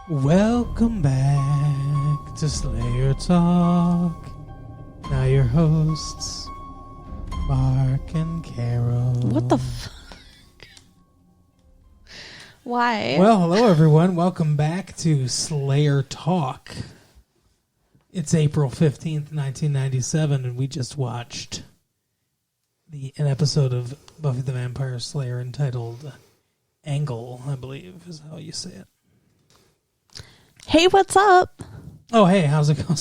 Welcome back to Slayer Talk. Now your hosts, Mark and Carol. What the fuck? Why? Well, hello everyone. Welcome back to Slayer Talk. It's April 15th, 1997, and we just watched an episode of Buffy the Vampire Slayer entitled Angle, I believe is how you say it. Hey, what's up? Oh, hey, how's it going?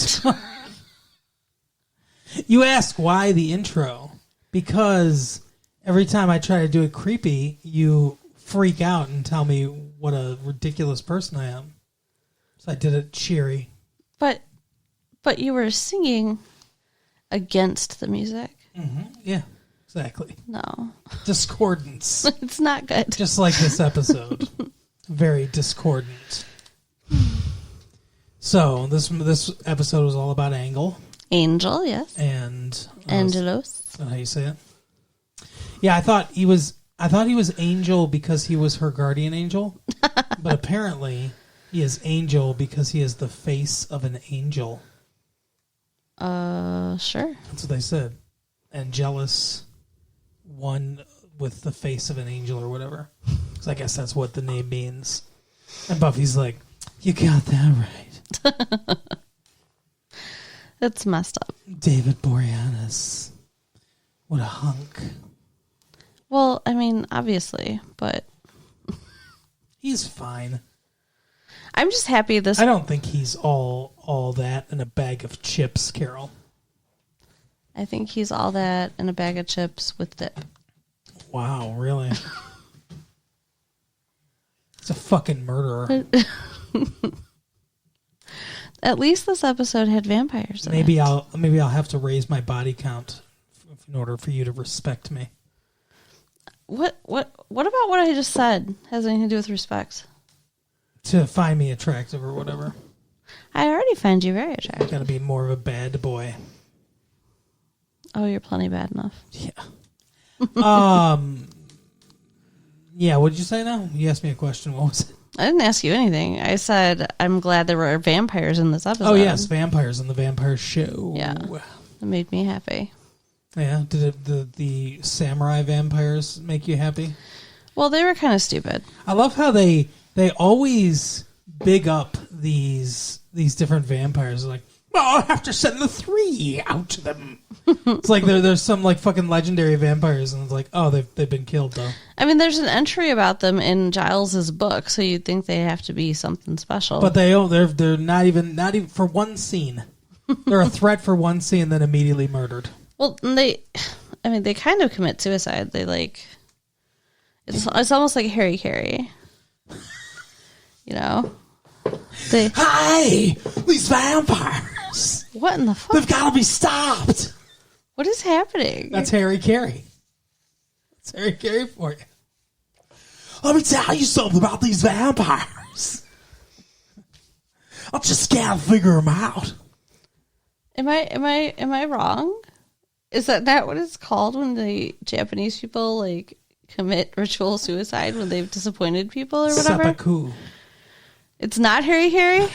You ask why the intro. Because every time I try to do it creepy, you freak out and tell me what a ridiculous person I am. So I did it cheery. But you were singing against the music. Mm-hmm. Yeah, exactly. No. Discordance. It's not good. Just like this episode. Very discordant. So this episode was all about Angle. Angel, yes. And Angelos. Is that how you say it? Yeah, I thought he was Angel because he was her guardian angel. But apparently he is Angel because he is the face of an angel. Sure. That's what they said. Angelus, one with the face of an angel or whatever. Because I guess that's what the name means. And Buffy's like, you got that right. It's messed up. David Boreanaz. What a hunk. Well, I mean, obviously, but He's fine. I'm just happy this... I don't think he's all that in a bag of chips, Carol. I think he's all that in a bag of chips with dip. Wow, really? He's a fucking murderer. At least this episode had vampires in Maybe it. I'll have to raise my body count in order for you to respect me. What about what I just said has anything to do with respect? To find me attractive or whatever. I already find you very I attractive. gotta be more of a bad boy. Oh, you're plenty bad enough. Yeah. Yeah, what did you say now? You asked me a question. What was it? I didn't ask you anything. I said I'm glad there were vampires in this episode. Oh, yes, vampires in the Vampire Show. Yeah. It made me happy. Yeah, did the samurai vampires make you happy? Well, they were kind of stupid. I love how they always big up these different vampires. Like, well, I'll have to send the 3 out to them. It's like there's some like fucking legendary vampires, and it's like, oh, they've been killed though. I mean, there's an entry about them in Giles's book, so you'd think they have to be something special. But they're not even for one scene. They're a threat for one scene, then immediately murdered. Well, they kind of commit suicide. They like, it's almost like Harry Carey. You know, Hey, these vampires! What in the fuck? They've got to be stopped. What is happening? That's Harry Carey. That's Harry Carey for you. Let me tell you something about these vampires. I just can't figure them out. Am I wrong? Is that not what it's called when the Japanese people like commit ritual suicide when they've disappointed people or whatever? Seppuku. It's not Harry Carey?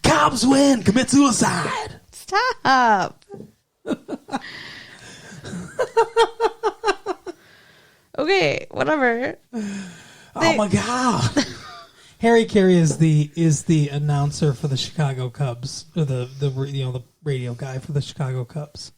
Cops win. Commit suicide. Stop. Okay, whatever. Oh my god. Harry Carey is the announcer for the Chicago Cubs, or the radio guy for the Chicago Cubs.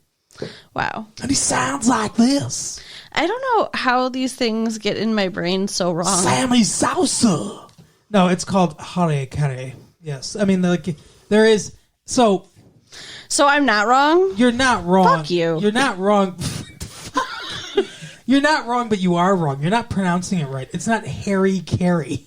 Wow. And he sounds like this. I don't know how these things get in my brain so wrong. Sammy Sosa. No, it's called Harry Carey. Yes. I mean, like, there is... So I'm not wrong? you're not wrong. Fuck you. You're not wrong. You're not wrong, but you are wrong. You're not pronouncing it right. It's not Harry Carey.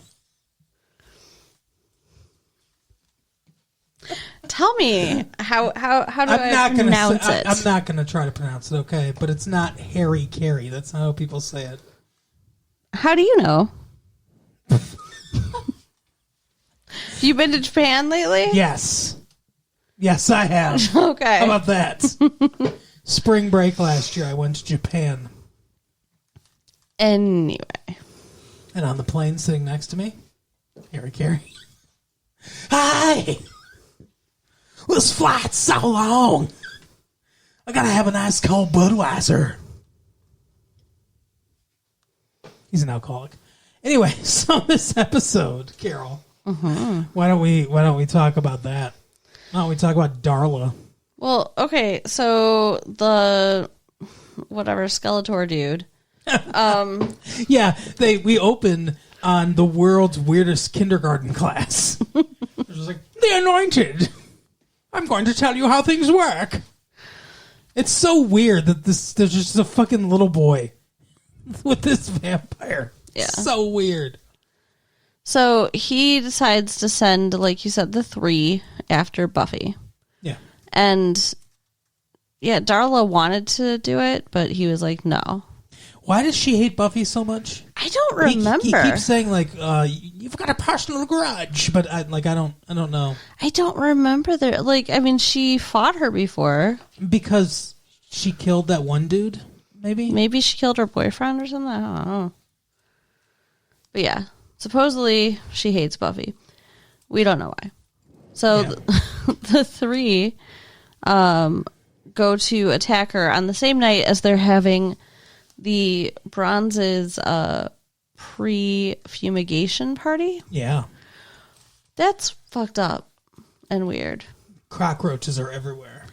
Tell me how do I pronounce it? I'm not going to try to pronounce it, okay? But it's not Harry Carey. That's not how people say it. How do you know? You been to Japan lately? Yes. Yes, I have. Okay. How about that? Spring break last year, I went to Japan. Anyway. And on the plane sitting next to me, Harry Carey. Hi! This flight's so long. I gotta have a nice cold Budweiser. He's an alcoholic. Anyway, so this episode, Carol, why don't we talk about that? Why don't we talk about Darla? Well, okay, so the whatever Skeletor dude. Yeah, we open on the world's weirdest kindergarten class. It was like, the Anointed. I'm going to tell you how things work. It's so weird that there's just a fucking little boy with this vampire. Yeah. So weird. So he decides to send, like you said, the 3 after Buffy. Yeah. And yeah, Darla wanted to do it, but he was like, no. Why does she hate Buffy so much? I don't remember. He keeps saying like, "You've got a personal grudge," but I don't know. I don't remember there. Like, I mean, she fought her before Because she killed that one dude. Maybe she killed her boyfriend or something. I don't know. But yeah, supposedly she hates Buffy. We don't know why. So Yeah. the 3 go to attack her on the same night as they're having the Bronze's pre-fumigation party. Yeah. That's fucked up and weird. Cockroaches are everywhere.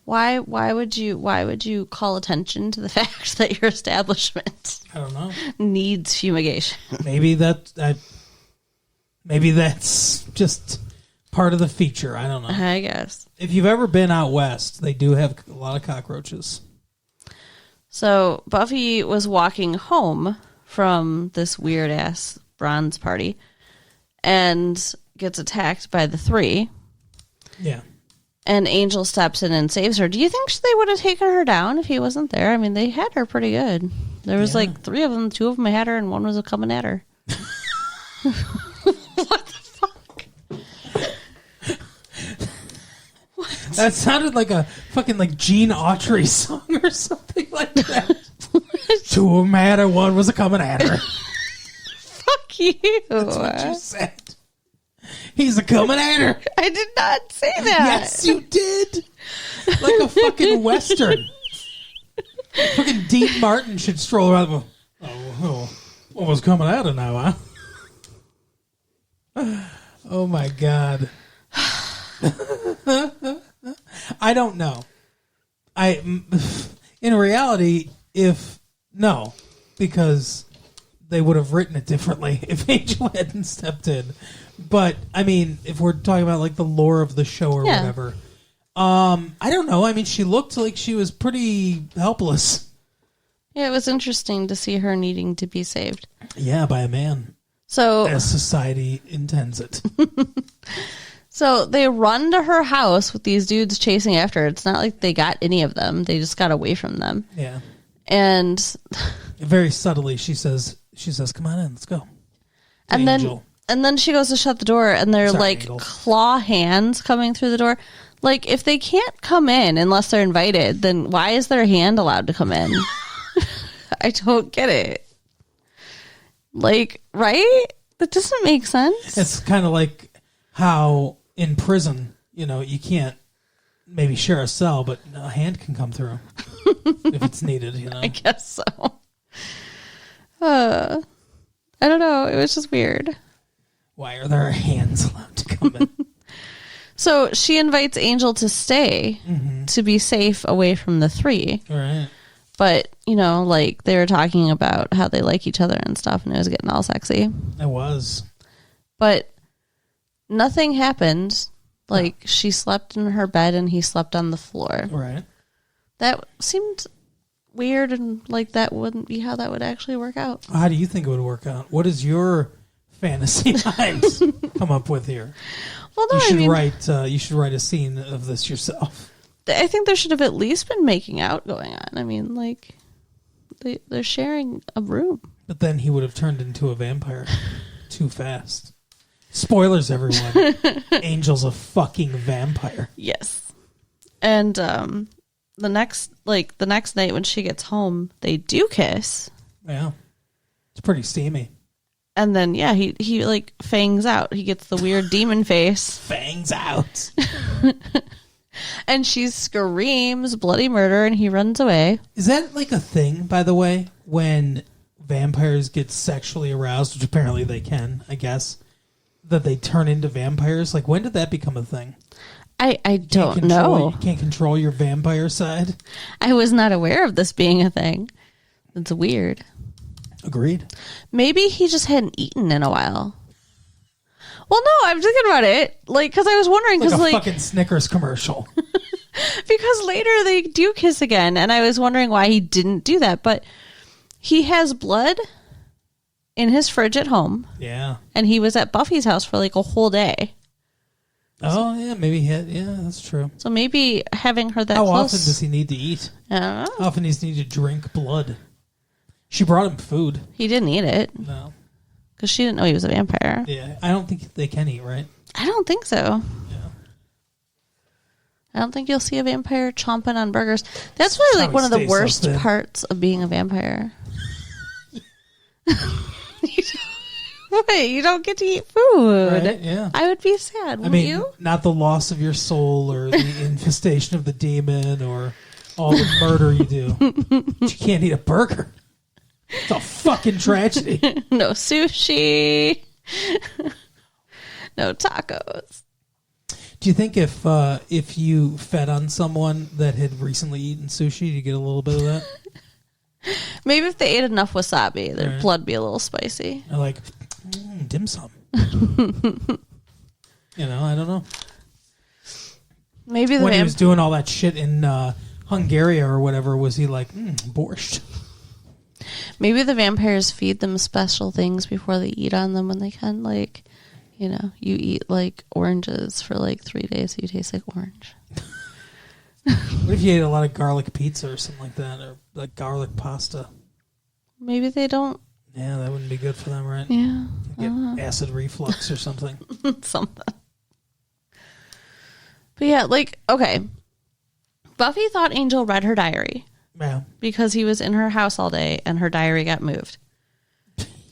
Why would you call attention to the fact that your establishment I don't know. needs fumigation? Maybe that's just part of the feature. I don't know. I guess. If you've ever been out west, they do have a lot of cockroaches. So Buffy was walking home from this weird ass bronze party and gets attacked by the 3. Yeah. And Angel steps in and saves her. Do you think they would have taken her down if he wasn't there? I mean, they had her pretty good. There was like 3 of them. 2 of them had her, and 1 was coming at her. What the fuck? That sounded like a fucking like Gene Autry song or something like that. 2 of them had her, 1 was coming at her. Fuck you. That's what you said. He's a coming at her. I did not say that. Yes, you did. Like a fucking Western. Fucking Dean Martin should stroll around and go, oh, what was coming at her now, huh? Oh, my God. I don't know. In reality, because they would have written it differently if Angel hadn't stepped in. But I mean, if we're talking about like the lore of the show or whatever, I don't know. I mean, she looked like she was pretty helpless. Yeah, it was interesting to see her needing to be saved. Yeah, by a man. So, as society intends it. So they run to her house with these dudes chasing after her. It's not like they got any of them. They just got away from them. Yeah. And very subtly she says, come on in, let's go. And Angel. then she goes to shut the door, and they're like Angel. claw hands coming through the door. Like, if they can't come in unless they're invited, then why is their hand allowed to come in? I don't get it. Like, right? That doesn't make sense. It's kind of like how in prison, you can't maybe share a cell, but a hand can come through if it's needed, I guess so. I don't know. It was just weird. Why are there hands allowed to come in? So she invites Angel to stay to be safe away from the 3. All right. But, like they were talking about how they like each other and stuff, and it was getting all sexy. It was. But nothing happened. Like, she slept in her bed and he slept on the floor. Right. That seemed weird, and like that wouldn't be how that would actually work out. How do you think it would work out? What does your fantasy mind come up with here? Well, no, You should write a scene of this yourself. I think there should have at least been making out going on. I mean, like, they're sharing a room. But then he would have turned into a vampire too fast. Spoilers, everyone. Angel's a fucking vampire. Yes. And the next night when she gets home, they do kiss. Yeah. It's pretty steamy. And then, yeah, he like fangs out. He gets the weird demon face. Fangs out. And she screams bloody murder, and he runs away. Is that like a thing, by the way, when vampires get sexually aroused, which apparently they can, I guess, that they turn into vampires? Like, when did that become a thing? I don't know. You can't control your vampire side? I was not aware of this being a thing. It's weird. Agreed. Maybe he just hadn't eaten in a while. Well, no, I'm thinking about it. Like, because I was wondering, Like because a fucking Snickers commercial. because later they do kiss again, and I was wondering why he didn't do that. But he has blood in his fridge at home, Yeah. and he was at Buffy's house for like a whole day. Oh, yeah, maybe he had, yeah, that's true. So maybe having her that How close. often does he need to eat? I don't know. How often does he need to drink blood? She brought him food. He didn't eat it No. because she didn't know he was a vampire. Yeah, I don't think they can eat, right? I don't think so. Yeah. I don't think you'll see a vampire chomping on burgers. That's probably like Probably one of the stays so worst thin. parts of being a vampire. Wait, you don't get to eat food. Right? Yeah. I would be sad, I wouldn't mean, you? not the loss of your soul or the infestation of the demon or all the murder you do. But you can't eat a burger. It's a fucking tragedy. No sushi. No tacos. Do you think if you fed on someone that had recently eaten sushi, you get a little bit of that? Maybe if they ate enough wasabi, their Right. blood would be a little spicy. Or like, dim sum. You know, I don't know. Maybe the When he was doing all that shit in Hungary or whatever, was he like, borscht? maybe the vampires feed them special things before they eat on them when they can. Like, you know, you eat like oranges for like 3 days, so you taste like orange. What if you ate a lot of garlic pizza or something like that, or like garlic pasta? Maybe they don't. Yeah, that wouldn't be good for them, right? Yeah, Get acid reflux or something. something. But yeah, like, okay. Buffy thought Angel read her diary Yeah. because he was in her house all day and her diary got moved.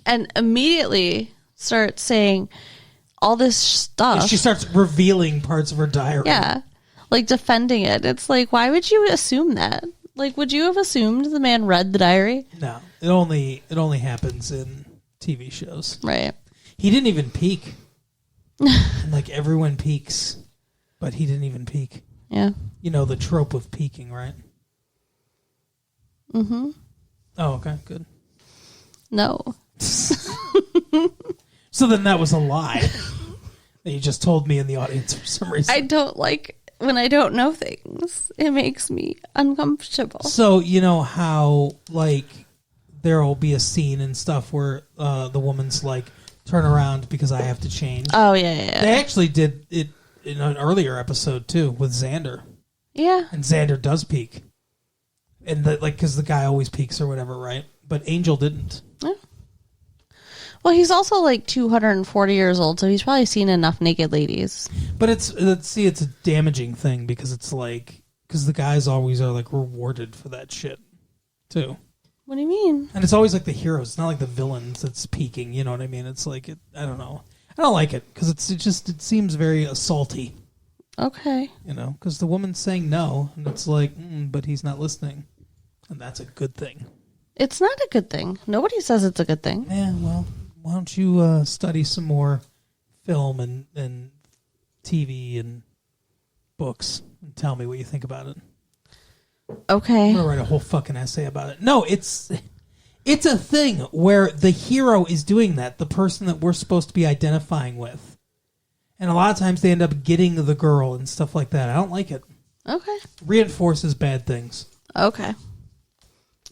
And immediately starts saying all this stuff. She starts revealing parts of her diary. Yeah. Like defending it. It's like, why would you assume that? Like, would you have assumed the man read the diary? No, it only happens in TV shows. Right. He didn't even peek. And like everyone peeks, but he didn't even peek. Yeah. You know the trope of peeking, right? Mm-hmm. Oh, okay, good. No. So then that was a lie that you just told me in the audience for some reason. I don't like when I don't know things. It makes me uncomfortable. So you know how like there will be a scene and stuff where the woman's like, "Turn around because I have to change." Oh, yeah. They actually did it in an earlier episode too with Xander, Yeah. and Xander does peek, and because the guy always peeks or whatever, right? But Angel didn't. Yeah. Well, he's also like 240 years old, so he's probably seen enough naked ladies. But it's a damaging thing because it's like because the guys always are like rewarded for that shit too. What do you mean? And it's always like the heroes. It's not like the villains that's peaking. You know what I mean? It's like I don't know. I don't like it because it seems very assaulty. Okay. You know, because the woman's saying no, and it's like, but he's not listening, and that's a good thing. It's not a good thing. Nobody says it's a good thing. Yeah, well, why don't you study some more film and TV and books and tell me what you think about it? Okay. I'm gonna write a whole fucking essay about it. No, it's a thing where the hero is doing that, the person that we're supposed to be identifying with. And a lot of times they end up getting the girl and stuff like that. I don't like it. Okay. Reinforces bad things. Okay.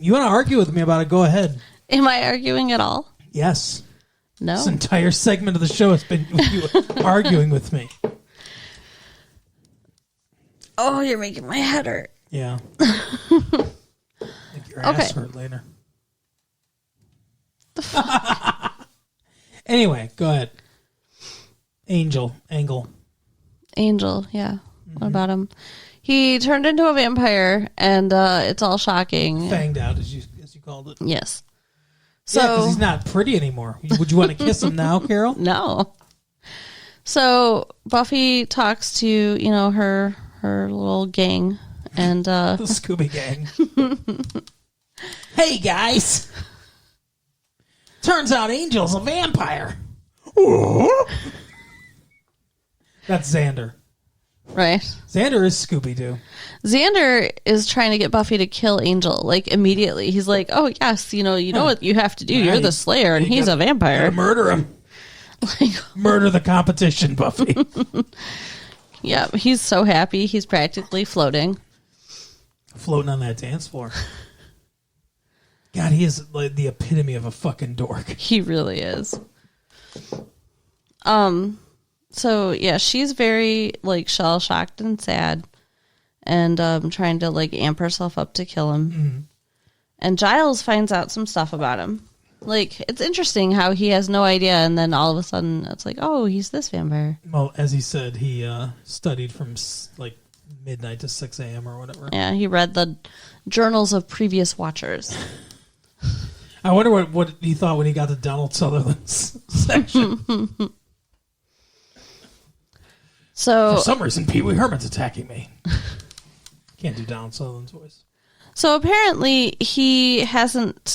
You want to argue with me about it, go ahead. Am I arguing at all? Yes. No. This entire segment of the show has been you arguing with me. Oh, you're making my head hurt. Yeah. Make your ass Okay. hurt later. Anyway, go ahead. Angle. Angel, yeah. What about him? He turned into a vampire, and it's all shocking. Fanged out, as you called it. Yes. Yeah, because So he's not pretty anymore. Would you want to kiss him now, Carol? no. So Buffy talks to, you know, her little gang, and The Scooby Gang. Hey, guys. Turns out Angel's a vampire. That's Xander. right. Xander is Scooby-Doo. Xander is trying to get Buffy to kill Angel, like, immediately. He's like, "Oh yes, you know what you have to do. You're the Slayer, and he's a vampire. Gotta murder him. Like, Murder the competition, Buffy. yeah, he's so happy. He's practically floating. Floating on that dance floor. God, he is like the epitome of a fucking dork. He really is. So yeah, she's very like shell shocked and sad, and trying to like amp herself up to kill him. Mm-hmm. And Giles finds out some stuff about him. Like, it's interesting how he has no idea, and then all of a sudden it's like, oh, he's this vampire. Well, as he said, he studied from like midnight to 6 a.m. or whatever. Yeah, he read the journals of previous watchers. I wonder what he thought when he got to Donald Sutherland's section. So For some reason, Pee Wee Herman's attacking me. Can't do Donald Sutherland's voice. So apparently he hasn't,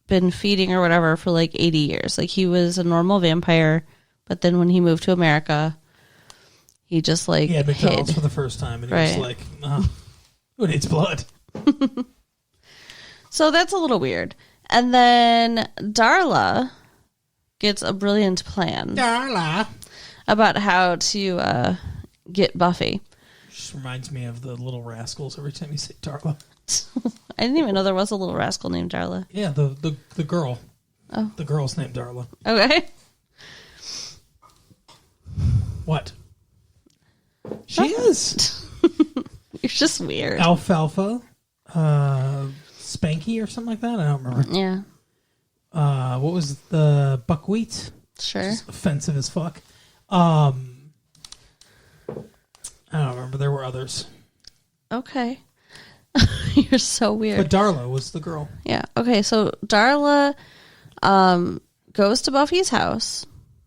been feeding or whatever for like 80 years. Like, he was a normal vampire, but then when he moved to America, he just like He had McDonald's hid. for the first time, and he Right. was like, who needs blood? So that's a little weird. And then Darla gets a brilliant plan Darla. about how to get Buffy. Just reminds me of the Little Rascals every time you say Darla. I didn't even know there was a little rascal named Darla. Yeah, the girl. Oh. The girl's named Darla. Okay. What? She is. You're just weird. Alfalfa. Spanky or something like that? I don't remember. Yeah, What was the buckwheat? sure. Just offensive as fuck. I don't remember. There were others. Okay. You're so weird. But Darla was the girl. Yeah. Okay. So Darla goes to Buffy's house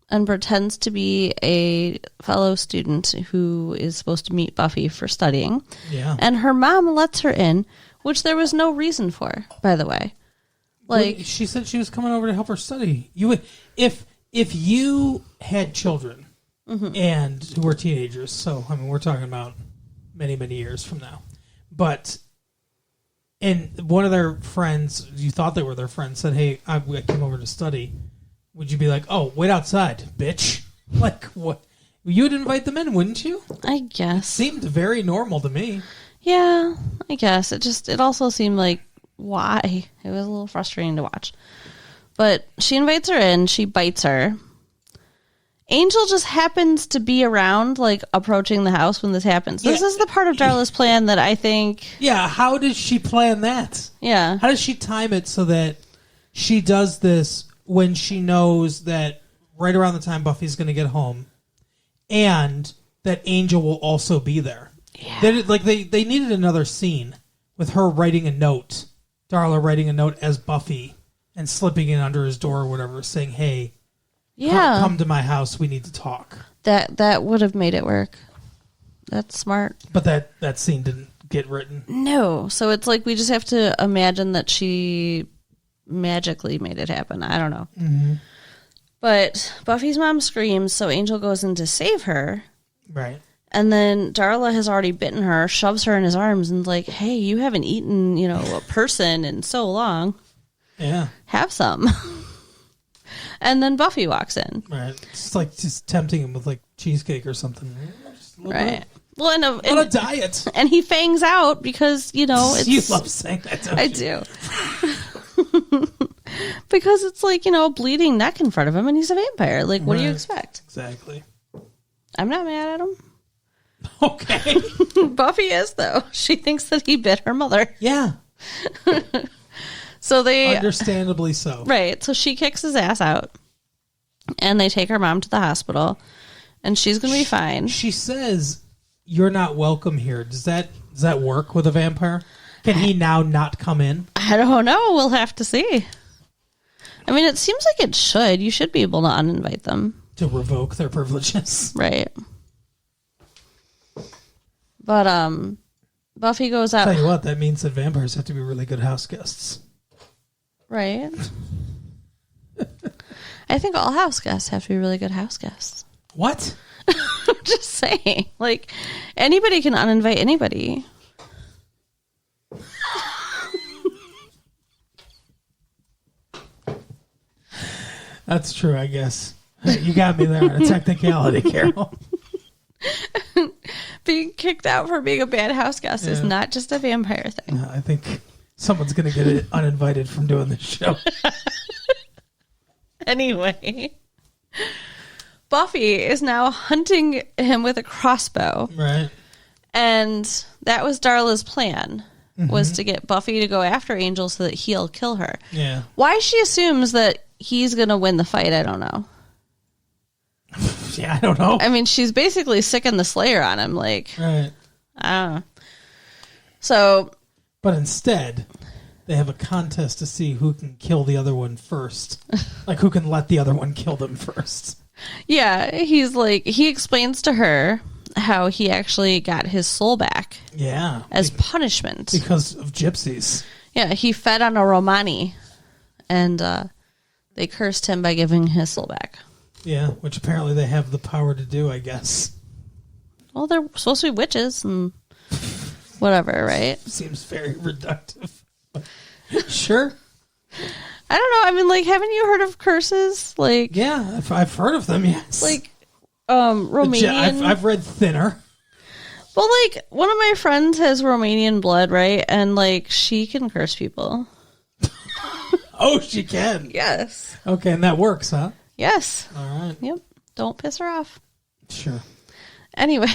and pretends to be a fellow student who is supposed to meet Buffy for studying. Yeah. And her mom lets her in, which there was no reason for, by the way. Like, Well, she said she was coming over to help her study. You would, if you had children and who were teenagers, so I mean we're talking about many years from now, but and one of their friends, you thought they were their friends, said, "Hey, I came over to study." Would you be like, "Oh, wait outside, bitch"? Like what? You would invite them in, wouldn't you? I guess. Seemed very normal to me. Yeah, I guess. It also seemed like, why? It was a little frustrating to watch. But she invites her in, she bites her. Angel just happens to be around, like, approaching the house when this happens. This Yeah. is the part of Darla's plan that I think, Yeah, how did she plan that? yeah. How does she time it so that she does this when she knows that right around the time Buffy's going to get home and that Angel will also be there? Yeah. They needed another scene with her writing a note, Darla writing a note as Buffy and slipping it under his door or whatever, saying, "Hey, Yeah. come to my house. We need to talk." That would have made it work. That's smart. But that scene didn't get written. No. So it's like we just have to imagine that she magically made it happen. I don't know. Mm-hmm. But Buffy's mom screams, so Angel goes in to save her. Right. And then Darla has already bitten her, shoves her in his arms, and is like, "Hey, you haven't eaten, a person in so long. Yeah. Have some." And then Buffy walks in. Right. It's like just tempting him with like cheesecake or something. Just a little Right. bit. Well, On a and, diet. and he fangs out because, it's... You love saying that, don't I you? do. Because it's like, a bleeding neck in front of him, and he's a vampire. Like, what do you Right. expect? Exactly. I'm not mad at him. Okay. Buffy is, though. She thinks that he bit her mother. Yeah. So they... Understandably so. Right. So she kicks his ass out, and they take her mom to the hospital, and she's going to be fine. She says, "You're not welcome here." Does that work with a vampire? Can he now not come in? I don't know. We'll have to see. I mean, it seems like it should. You should be able to uninvite them. To revoke their privileges. Right. But, Buffy goes out. Tell you what, that means that vampires have to be really good house guests. Right. I think all house guests have to be really good house guests. What? I'm just saying. Like, anybody can uninvite anybody. That's true, I guess. You got me there on a technicality, Carol. Being kicked out for being a bad house guest is not just a vampire thing. I think someone's going to get it uninvited from doing this show. Anyway, Buffy is now hunting him with a crossbow. Right. And that was Darla's plan, was to get Buffy to go after Angel so that he'll kill her. Yeah. Why she assumes that he's going to win the fight, I don't know. Yeah, I don't know. I mean, she's basically sicking the Slayer on him. Like, Right. I don't know. So, But instead, they have a contest to see who can kill the other one first. Like, who can let the other one kill them first. yeah, he's like, he explains to her how he actually got his soul back Yeah. as punishment. Because of gypsies. Yeah, he fed on a Romani, and they cursed him by giving his soul back. Yeah, which apparently they have the power to do, I guess. Well, they're supposed to be witches and whatever, right? Seems very reductive. Sure. I don't know. I mean, like, haven't you heard of curses? Like, Yeah, I've heard of them, yes. like, Romanian. I've read Thinner. Well, like, one of my friends has Romanian blood, right? And, like, she can curse people. Oh, she can. Yes. Okay, and that works, huh? Yes. All right. Yep. Don't piss her off. Sure. Anyway,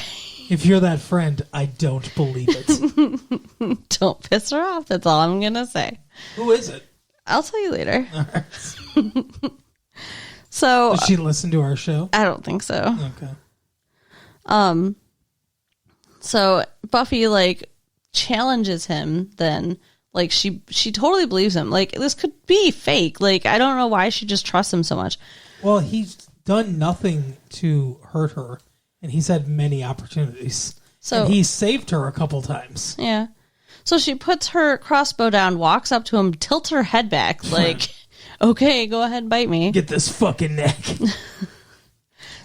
If you're that friend, I don't believe it. don't piss her off. That's all I'm going to say. Who is it? I'll tell you later. All right. So, Does she listen to our show? I don't think so. Okay. So Buffy, like, challenges him then. Like, she totally believes him. Like, this could be fake. Like, I don't know why she just trusts him so much. Well, he's done nothing to hurt her, and he's had many opportunities. So and he saved her a couple times. yeah. So she puts her crossbow down, walks up to him, tilts her head back, like, okay, go ahead and bite me. Get this fucking neck.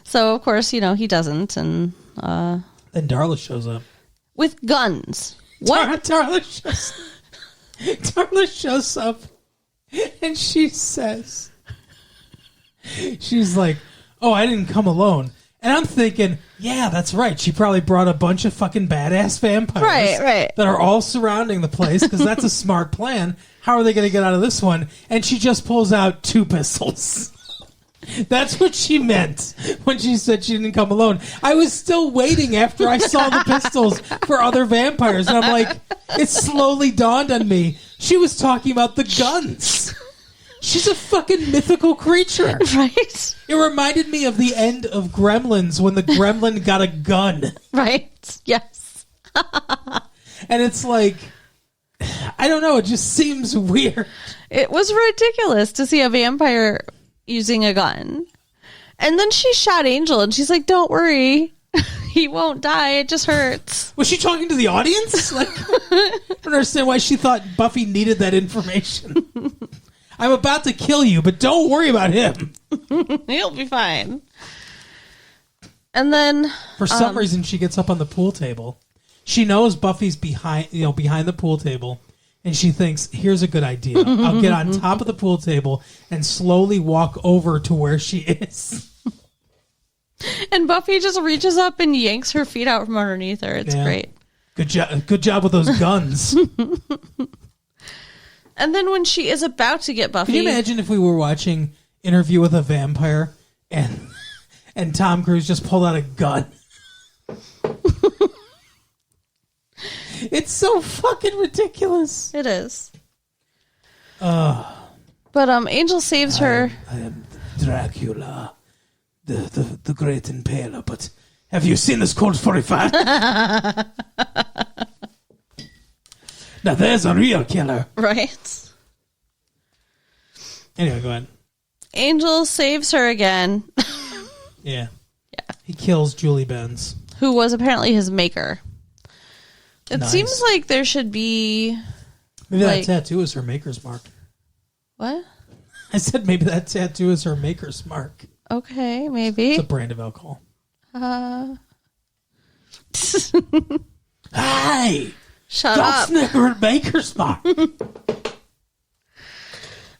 So, of course, you know, he doesn't. And Then Darla shows up. with guns. What? Darla shows up, and she says, she's like, oh, I didn't come alone. And I'm thinking, yeah, that's right. She probably brought a bunch of fucking badass vampires. Right. That are all surrounding the place, because that's a smart plan. How are they going to get out of this one? And she just pulls out 2 pistols. That's what she meant when she said she didn't come alone. I was still waiting after I saw the pistols for other vampires. And I'm like, it slowly dawned on me. She was talking about the guns. She's a fucking mythical creature. Right? It reminded me of the end of Gremlins when the gremlin got a gun. Right? Yes. And it's like, I don't know, it just seems weird. It was ridiculous to see a vampire using a gun. And then she shot Angel, and she's like, don't worry. He won't die. It just hurts. Was she talking to the audience? Like, I don't understand why she thought Buffy needed that information. I'm about to kill you, but don't worry about him. He'll be fine. And then For some reason, she gets up on the pool table. She knows Buffy's behind the pool table, and she thinks, here's a good idea. I'll get on top of the pool table and slowly walk over to where she is. And Buffy just reaches up and yanks her feet out from underneath her. It's great. Good job with those guns. And then when she is about to get Buffy... Can you imagine if we were watching Interview with a Vampire and Tom Cruise just pulled out a gun? It's so fucking ridiculous. It is. But Angel saves her. I am Dracula, the great impaler, but have you seen this Colt 45? Now there's a real killer. Right? Anyway, go ahead. Angel saves her again, Yeah. Yeah. He kills Julie Benz. who was apparently his maker. It Nice. seems like there should be... Maybe Like- that tattoo is her maker's mark. What? I said maybe that tattoo is her maker's mark. Okay, maybe. It's a brand of alcohol. Shut Hey! Don't up. snicker at maker's mark. It's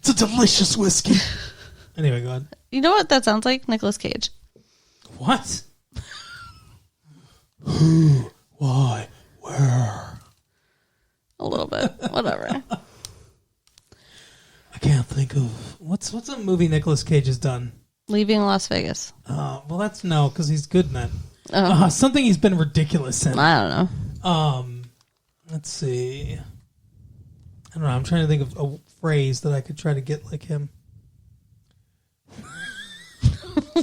a delicious whiskey. Anyway, go ahead. You know what that sounds like? Nicolas Cage. What? Who? Why? Where? A little bit. Whatever. I can't think of what's a movie Nicolas Cage has done. Leaving Las Vegas. Well, that's no, because he's good in that. Oh. Something he's been ridiculous in. I don't know. Let's see. I don't know. I'm trying to think of a phrase that I could try to get like him.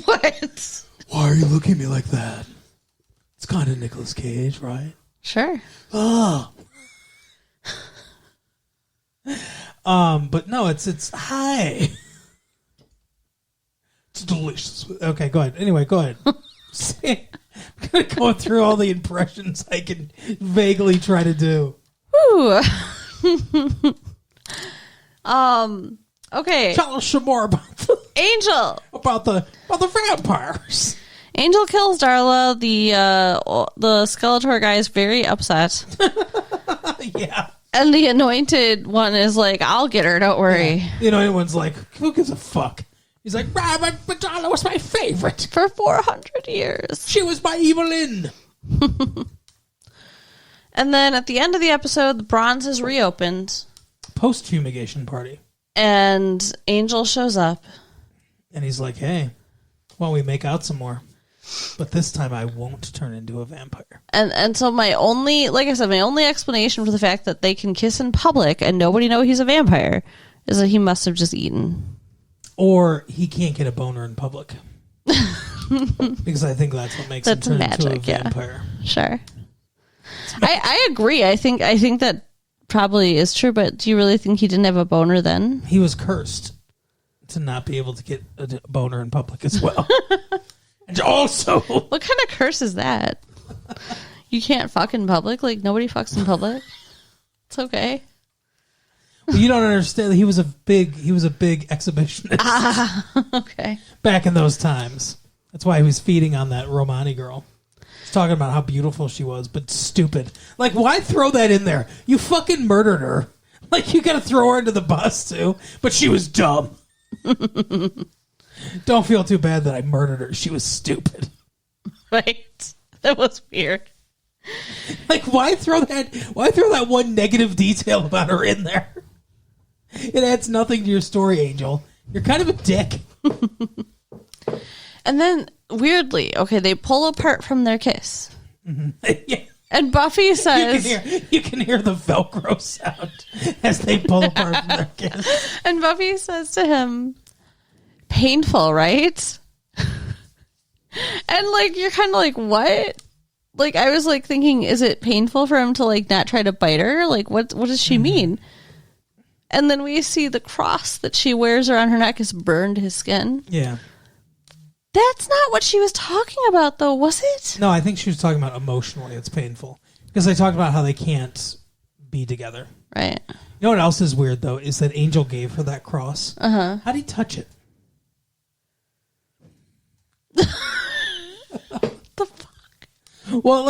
What? Why are you looking at me like that? It's kind of Nicolas Cage, right? Sure. Oh. But no, it's hi. It's delicious. Okay, go ahead. Anyway, go ahead. I'm gonna go through all the impressions I can vaguely try to do. Woo. Okay. Tell us some more about Angel. the vampires. Angel kills Darla. The Skeletor guy is very upset. Yeah. And the Anointed one is like, I'll get her, don't worry. You know, anyone's like, who gives a fuck? He's like, but Darla was my favorite. For 400 years. She was my Evelyn. And then at the end of the episode, the bronze is reopened. Post-fumigation party. And Angel shows up. And he's like, hey, why don't we make out some more? But this time I won't turn into a vampire. And so my only explanation for the fact that they can kiss in public and nobody know he's a vampire is that he must have just eaten. Or he can't get a boner in public. Because I think that's what makes him turn into a vampire. Sure. I agree. I think that probably is true, but do you really think he didn't have a boner then? He was cursed to not be able to get a boner in public as well. And also... What kind of curse is that? You can't fuck in public? Like, nobody fucks in public? It's okay. Well, you don't understand. He was a big exhibitionist. Okay. Back in those times. That's why he was feeding on that Romani girl. He's talking about how beautiful she was, but stupid. Like, why throw that in there? You fucking murdered her. Like, you gotta throw her into the bus, too. But she was dumb. Don't feel too bad that I murdered her. She was stupid. Right. That was weird. Like, why throw that one negative detail about her in there? It adds nothing to your story, Angel. You're kind of a dick. And then, weirdly, okay, they pull apart from their kiss. Yeah. And Buffy says... You can hear the Velcro sound as they pull apart from their kiss. And Buffy says to him, painful, right? And, like, you're kind of like, what? Like, I was, like, thinking, is it painful for him to, like, not try to bite her? Like, what does she mean? And then we see the cross that she wears around her neck has burned his skin. Yeah. That's not what she was talking about, though, was it? No, I think she was talking about emotionally. It's painful. Because they talked about how they can't be together. Right. You know what else is weird, though, is that Angel gave her that cross. Uh-huh. How'd he touch it? The fuck? Well,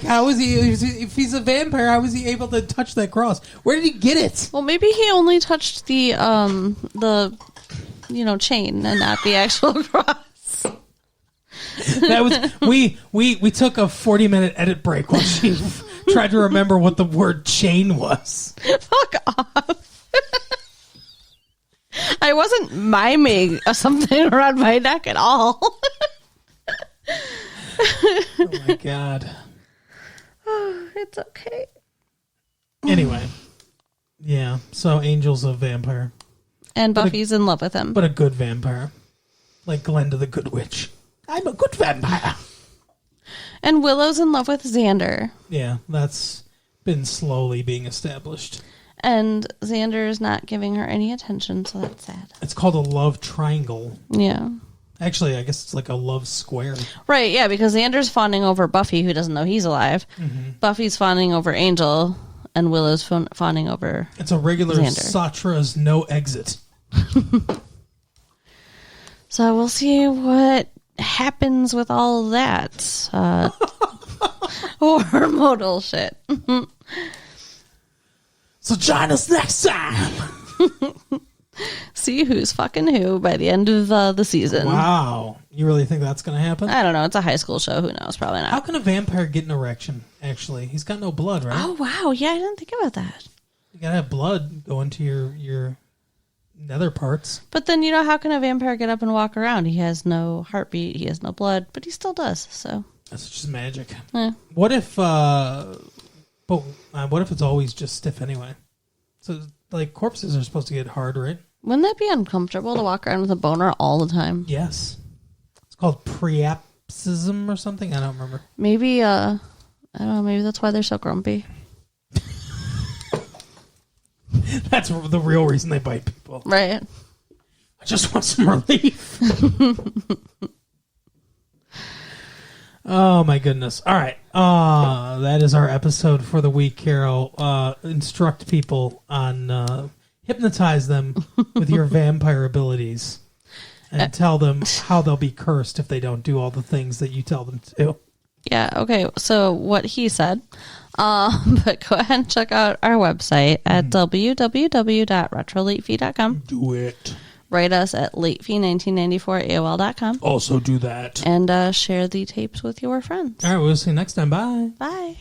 how was he, if he's a vampire, how was he able to touch that cross? Where did he get it? Well, maybe he only touched the chain and not the actual cross. That was we took a 40-minute edit break while she tried to remember what the word chain was. Fuck off. I wasn't miming something around my neck at all. Oh my god. It's okay. Anyway. Yeah, so Angel's a vampire. And Buffy's in love with him. But a good vampire. Like Glenda the Good Witch. I'm a good vampire. And Willow's in love with Xander. Yeah, that's been slowly being established. And Xander is not giving her any attention, so that's sad. It's called a love triangle. Yeah. Actually, I guess it's like a love square. Right, yeah, because Xander's fawning over Buffy, who doesn't know he's alive. Mm-hmm. Buffy's fawning over Angel, and Willow's fawning over It's a regular Xander. Satra's no exit. So we'll see what happens with all of that. Hormonal shit. So join us next time. See who's fucking who by the end of the season. Wow. You really think that's going to happen? I don't know. It's a high school show. Who knows? Probably not. How can a vampire get an erection, actually? He's got no blood, right? Oh, wow. Yeah, I didn't think about that. You got to have blood go into your nether parts. But then, how can a vampire get up and walk around? He has no heartbeat. He has no blood, but he still does. So That's just magic. Yeah. What if it's always just stiff anyway? So, like, corpses are supposed to get hard, right? Wouldn't that be uncomfortable to walk around with a boner all the time? Yes. It's called priapsism or something. I don't remember. Maybe, I don't know, maybe that's why they're so grumpy. That's the real reason they bite people. Right. I just want some relief. Oh, my goodness. All right. That is our episode for the week, Carol. Instruct people on... hypnotize them with your vampire abilities and tell them how they'll be cursed if they don't do all the things that you tell them to do. Yeah, okay. So what he said, but go ahead and check out our website at www.retrolatefee.com. Do it. Write us at latefee1994@aol.com. Also do that. And share the tapes with your friends. All right, we'll see you next time. Bye. Bye.